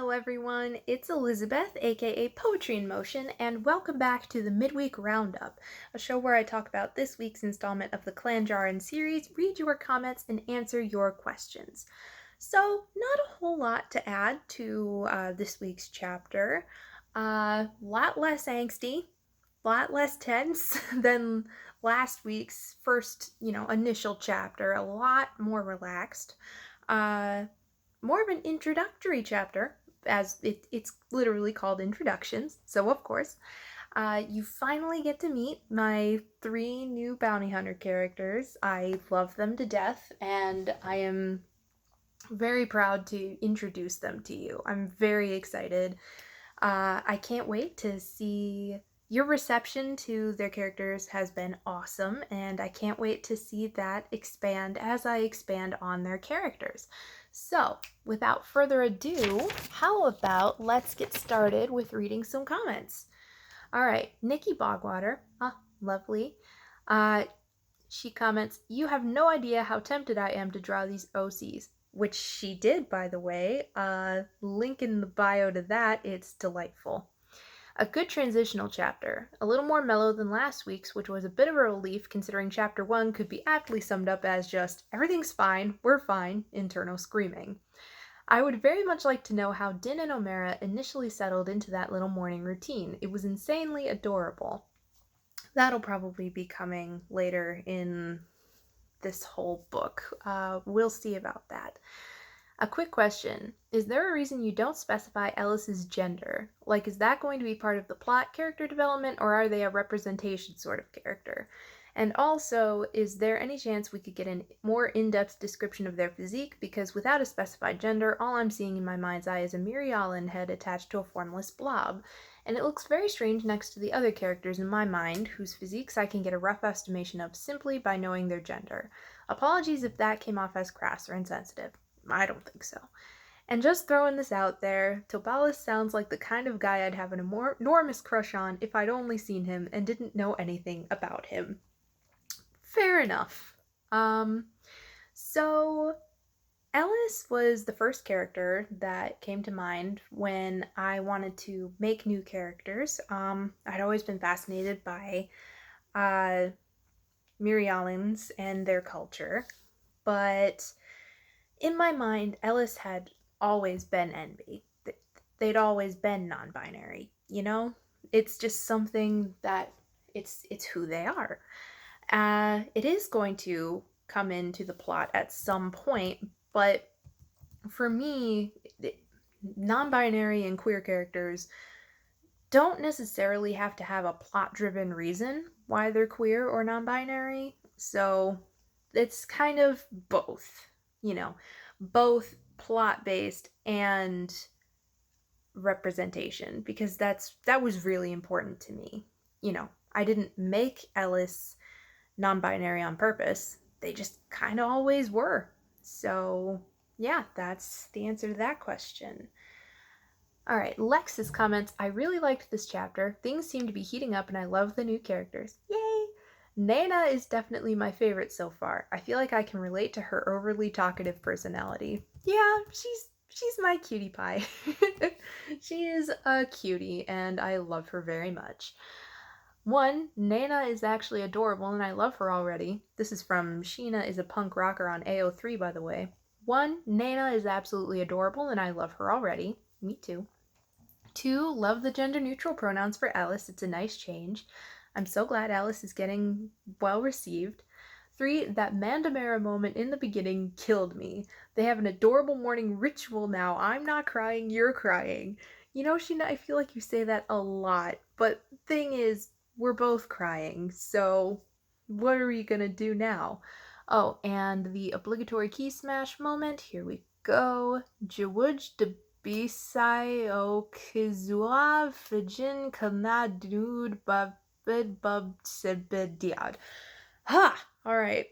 Hello everyone, it's Elizabeth, aka Poetry in Motion, and welcome back to the Midweek Roundup, a show where I talk about this week's installment of the Clan Jarran series, read your comments, and answer your questions. So, not a whole lot to add to this week's chapter. Lot less angsty, lot less tense than last week's first, initial chapter, a lot more relaxed. More of an introductory chapter, as it's literally called Introductions. So, of course, you finally get to meet my 3 new bounty hunter characters. I love them to death, and I am very proud to introduce them to you. I'm very excited. I can't wait to see. Your reception to their characters has been awesome, and I can't wait to see that expand as I expand on their characters. So, without further ado, how about let's get started with reading some comments. Alright, Nikki Bogwater, lovely. She comments, "You have no idea how tempted I am to draw these OCs." Which she did, by the way. Link in the bio to that. It's delightful. A good transitional chapter, a little more mellow than last week's, which was a bit of a relief considering chapter 1 could be aptly summed up as just, everything's fine, we're fine, internal screaming. I would very much like to know how Din and OMara initially settled into that little morning routine. It was insanely adorable. That'll probably be coming later in this whole book. We'll see about that. A quick question. Is there a reason you don't specify Ellis's gender? Like, is that going to be part of the plot character development, or are they a representation sort of character? And also, is there any chance we could get a more in-depth description of their physique? Because without a specified gender, all I'm seeing in my mind's eye is a Mirialan head attached to a formless blob. And it looks very strange next to the other characters in my mind, whose physiques I can get a rough estimation of simply by knowing their gender. Apologies if that came off as crass or insensitive. I don't think so. And just throwing this out there, Tobalis sounds like the kind of guy I'd have an enormous crush on if I'd only seen him and didn't know anything about him. Fair enough. So Ellis was the first character that came to mind when I wanted to make new characters. I'd always been fascinated by Mirialans and their culture, but in my mind, Ellis had always been NB. They'd always been non-binary, you know? It's just something that it's who they are. It is going to come into the plot at some point, but for me, non-binary and queer characters don't necessarily have to have a plot-driven reason why they're queer or non-binary, so it's kind of both. Both plot-based and representation, because that was really important to me. I didn't make Ellis non-binary on purpose. They just kind of always were. So, yeah, that's the answer to that question. Alright, Lex's comments, "I really liked this chapter. Things seem to be heating up and I love the new characters. Yay! Nana is definitely my favorite so far. I feel like I can relate to her overly talkative personality. Yeah, she's my cutie pie. She is a cutie, and I love her very much. 1, Nana is actually adorable, and I love her already." This is from Sheena is a punk rocker on AO3, by the way. 1, Nana is absolutely adorable, and I love her already. Me too. 2, love the gender-neutral pronouns for Ellis. It's a nice change. I'm so glad Ellis is getting well received. 3, that Mandamera moment in the beginning killed me. They have an adorable morning ritual now. I'm not crying, you're crying. Sheena, I feel like you say that a lot, but thing is, we're both crying, so what are we gonna do now? Oh, and the obligatory key smash moment. Here we go. Jawuj de Bisai o Kizua Fijin Kanadud Bab Sebediad. Ha! Alright.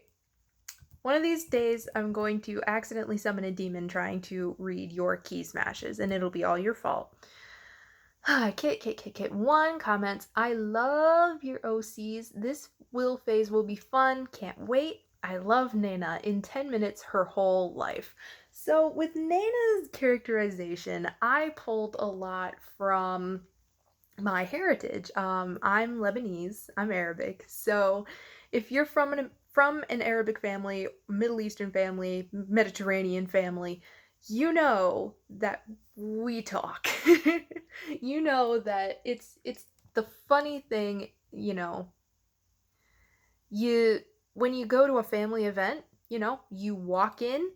One of these days, I'm going to accidentally summon a demon trying to read your key smashes, and it'll be all your fault. Kit. 1 comments, "I love your OCs. This will phase will be fun. Can't wait. I love Nana. In 10 minutes, her whole life." So with Naina's characterization, I pulled a lot from my heritage. I'm Lebanese, I'm Arabic. So if you're from an Arabic family, Middle Eastern family, Mediterranean family, you know that we talk. You know that it's the funny thing, you when you go to a family event, you walk in,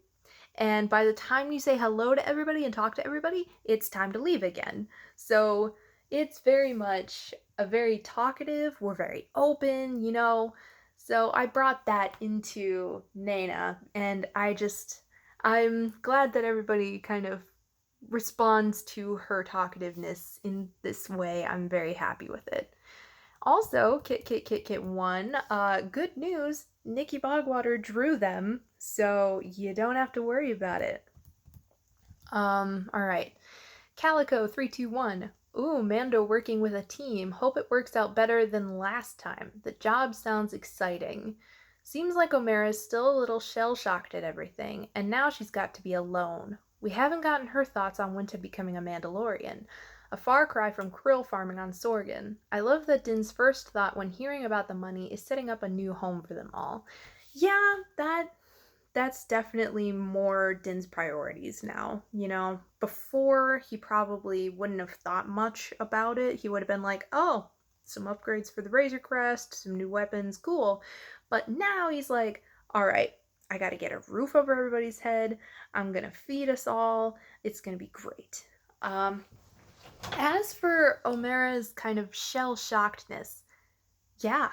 and by the time you say hello to everybody and talk to everybody, it's time to leave again. So it's very much a very talkative, we're very open. So I brought that into Nana, and I'm glad that everybody kind of responds to her talkativeness in this way. I'm very happy with it. Also, Kit 1, good news, Nikki Bogwater drew them, so you don't have to worry about it. Alright. Calico 321. Ooh, Mando working with a team. Hope it works out better than last time. The job sounds exciting. Seems like OMara's still a little shell-shocked at everything, and now she's got to be alone. We haven't gotten her thoughts on Winta becoming a Mandalorian. A far cry from krill farming on Sorgan. I love that Din's first thought when hearing about the money is setting up a new home for them all. Yeah, that's definitely more Din's priorities now. Before he probably wouldn't have thought much about it. He would have been like, oh, some upgrades for the Razor Crest, some new weapons, cool. But now he's like, all right, I got to get a roof over everybody's head. I'm going to feed us all. It's going to be great. As for OMara's kind of shell-shockedness, yeah,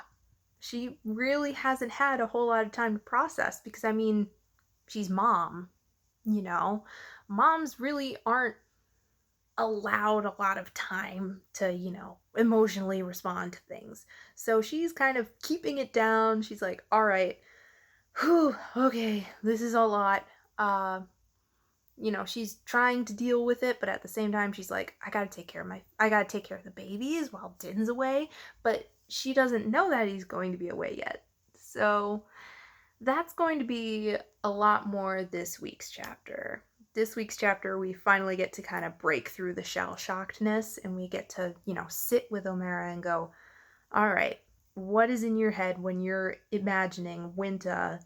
she really hasn't had a whole lot of time to process because, I mean, she's mom, you know. Moms really aren't allowed a lot of time to, emotionally respond to things. So she's kind of keeping it down. She's like, all right, whew, okay, this is a lot. She's trying to deal with it, but at the same time, she's like, I gotta take care of the babies while Din's away. But she doesn't know that he's going to be away yet. So that's going to be a lot more this week's chapter. This week's chapter, we finally get to kind of break through the shell-shockedness, and we get to, sit with OMara and go, all right, what is in your head when you're imagining Winta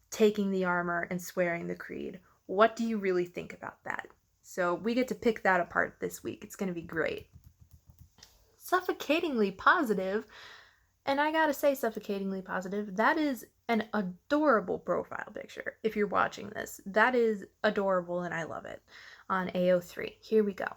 taking the armor and swearing the creed? What do you really think about that? So we get to pick that apart this week. It's going to be great. Suffocatingly positive, and I gotta say, suffocatingly positive, that is an adorable profile picture. If you're watching this, that is adorable and I love it. On AO3, here we go.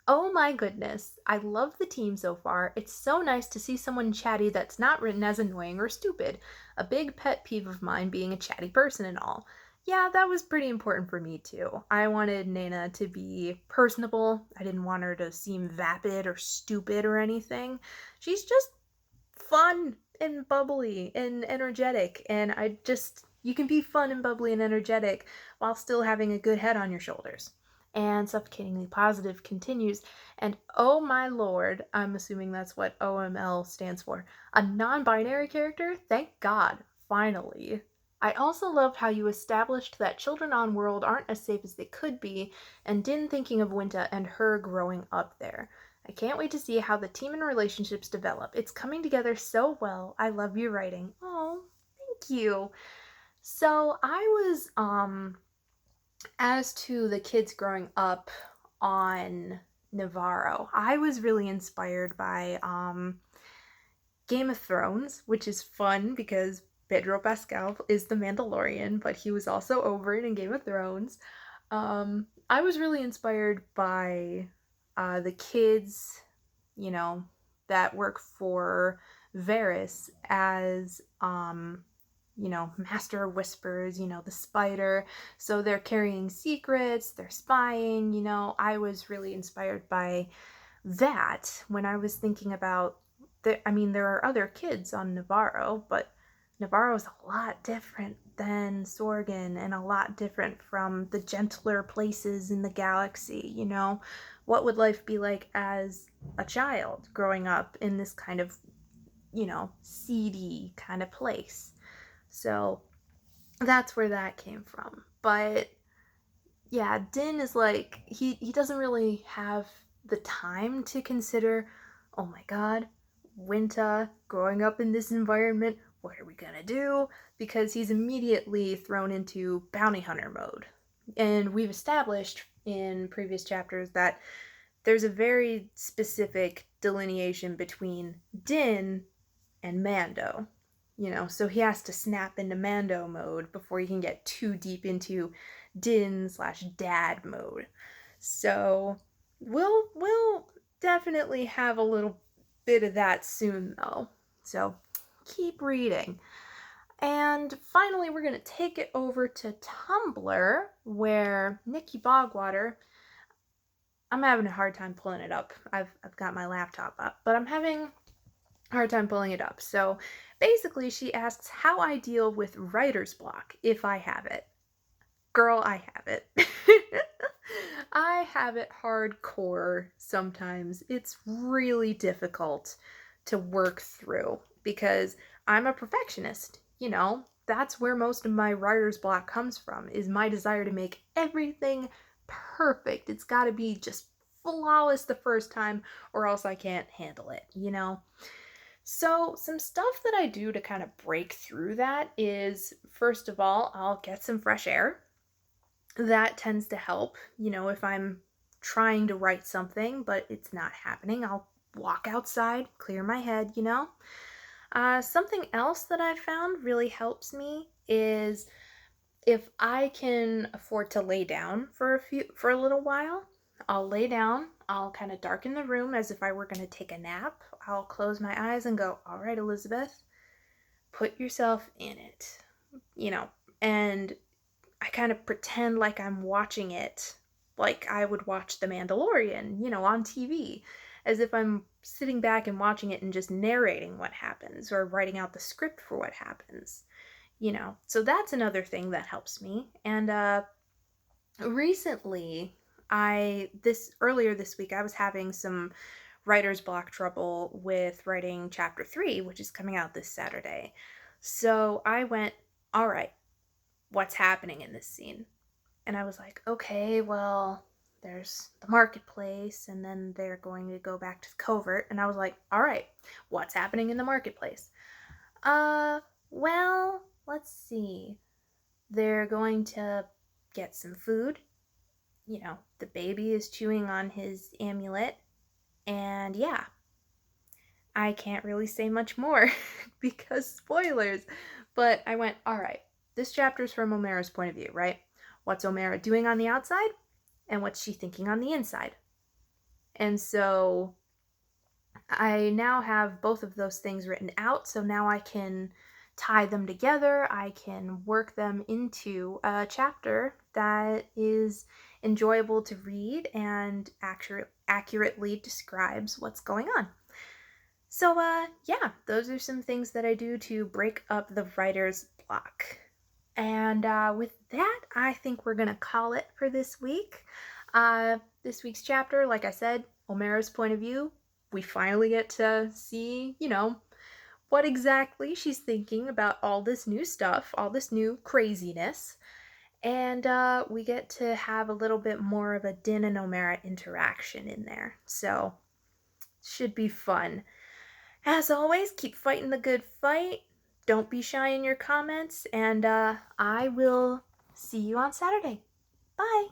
Oh my goodness, I love the team so far. It's so nice to see someone chatty that's not written as annoying or stupid. A big pet peeve of mine being a chatty person and all. Yeah, that was pretty important for me too. I wanted Nana to be personable. I didn't want her to seem vapid or stupid or anything. She's just fun and bubbly and energetic, and you can be fun and bubbly and energetic while still having a good head on your shoulders. And suffocatingly positive continues, and oh my lord, I'm assuming that's what OML stands for, a non-binary character? Thank God, finally. I also loved how you established that children on world aren't as safe as they could be, and Din thinking of Winta and her growing up there. I can't wait to see how the team and relationships develop. It's coming together so well. I love your writing. Oh, thank you. So I was, as to the kids growing up on Navarro, I was really inspired by, Game of Thrones, which is fun because Pedro Pascal is the Mandalorian, but he was also over it in Game of Thrones. I was really inspired by the kids, you know, that work for Varys as, Master of Whispers, the spider. So they're carrying secrets, they're spying, I was really inspired by that when I was thinking about there are other kids on Navarro, but Navarro's a lot different than Sorgan and a lot different from the gentler places in the galaxy, What would life be like as a child growing up in this kind of, seedy kind of place? So that's where that came from. But Yeah, Din is like, he doesn't really have the time to consider, oh my god, winter, growing up in this environment, what are we gonna do? Because he's immediately thrown into bounty hunter mode. And we've established in previous chapters that there's a very specific delineation between Din and Mando. So he has to snap into Mando mode before he can get too deep into Din/dad mode. So we'll definitely have a little bit of that soon though. So keep reading. And finally, we're going to take it over to Tumblr, where Nikki Bogwater, I'm having a hard time pulling it up. I've got my laptop up, but I'm having a hard time pulling it up. So basically, she asks how I deal with writer's block if I have it. Girl, I have it. I have it hardcore sometimes. It's really difficult to work through because I'm a perfectionist. That's where most of my writer's block comes from, is my desire to make everything perfect. It's got to be just flawless the first time or else I can't handle it. So, some stuff that I do to kind of break through that is, first of all, I'll get some fresh air. That tends to help. If I'm trying to write something but it's not happening, I'll walk outside, clear my head. Something else that I've found really helps me is if I can afford to lay down for a little while, I'll lay down, I'll kind of darken the room as if I were going to take a nap. I'll close my eyes and go, all right, Elizabeth, put yourself in it, and I kind of pretend like I'm watching it like I would watch The Mandalorian, on TV, as if I'm sitting back and watching it and just narrating what happens or writing out the script for what happens. So that's another thing that helps me. And recently, earlier this week, I was having some writer's block trouble with writing chapter 3, which is coming out this Saturday. So I went, all right, what's happening in this scene? And I was like, okay, well, there's the marketplace, and then they're going to go back to the covert. And I was like, all right, what's happening in the marketplace? Well, let's see. They're going to get some food. The baby is chewing on his amulet. And yeah, I can't really say much more because spoilers. But I went, all right, this chapter's from OMara's point of view, right? What's OMara doing on the outside? And what's she thinking on the inside? And so I now have both of those things written out. So now I can tie them together. I can work them into a chapter that is enjoyable to read and accurately describes what's going on. So, yeah, those are some things that I do to break up the writer's block. And with that, I think we're going to call it for this week. This week's chapter, like I said, OMara's point of view. We finally get to see, what exactly she's thinking about all this new stuff, all this new craziness. And we get to have a little bit more of a Din and OMara interaction in there. So, should be fun. As always, keep fighting the good fight. Don't be shy in your comments, and I will see you on Saturday. Bye!